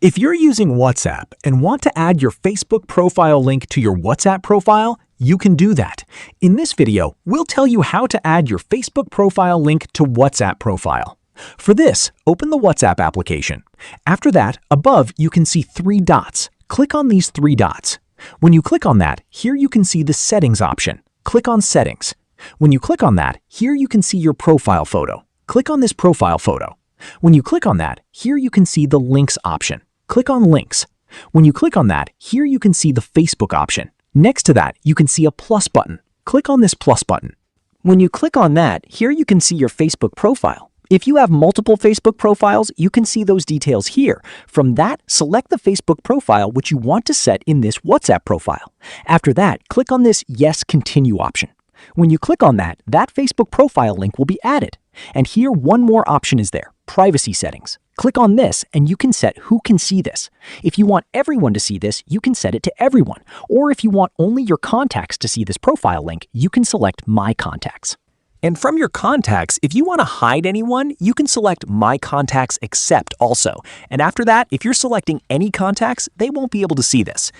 If you're using WhatsApp and want to add your Facebook profile link to your WhatsApp profile, you can do that. In this video, we'll tell you how to add your Facebook profile link to WhatsApp profile. For this, open the WhatsApp application. After that, above you can see three dots. Click on these three dots. When you click on that, here you can see the Settings option. Click on Settings. When you click on that, here you can see your profile photo. Click on this profile photo. When you click on that, here you can see the Links option. Click on Links. When you click on that, here you can see the Facebook option. Next to that, you can see a plus button. Click on this plus button. When you click on that, here you can see your Facebook profile. If you have multiple Facebook profiles, you can see those details here. From that, select the Facebook profile which you want to set in this WhatsApp profile. After that, click on this Yes, Continue option. When you click on that, Facebook profile link will be added. And here one more option is there, Privacy Settings. Click on this and you can set who can see this. If you want everyone to see this, you can set it to everyone. Or if you want only your contacts to see this profile link, you can select My Contacts. And from your contacts, if you want to hide anyone, you can select My Contacts Except also. And after that, if you're selecting any contacts, they won't be able to see this.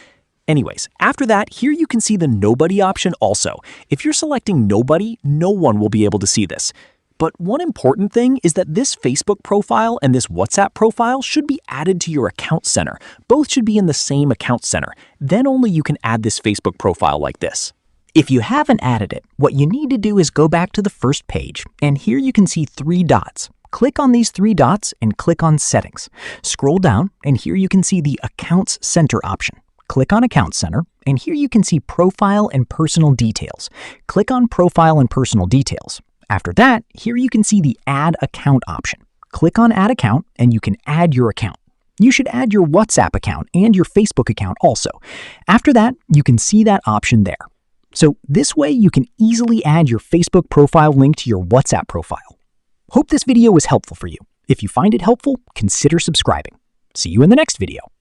Anyways, after that, here you can see the Nobody option also. If you're selecting Nobody, no one will be able to see this. But one important thing is that this Facebook profile and this WhatsApp profile should be added to your account center. Both should be in the same account center. Then only you can add this Facebook profile like this. If you haven't added it, what you need to do is go back to the first page, and here you can see three dots. Click on these three dots and click on Settings. Scroll down, and here you can see the Accounts Center option. Click on Account Center, and here you can see Profile and Personal Details. Click on Profile and Personal Details. After that, here you can see the Add Account option. Click on Add Account, and you can add your account. You should add your WhatsApp account and your Facebook account also. After that, you can see that option there. So this way you can easily add your Facebook profile link to your WhatsApp profile. Hope this video was helpful for you. If you find it helpful, consider subscribing. See you in the next video.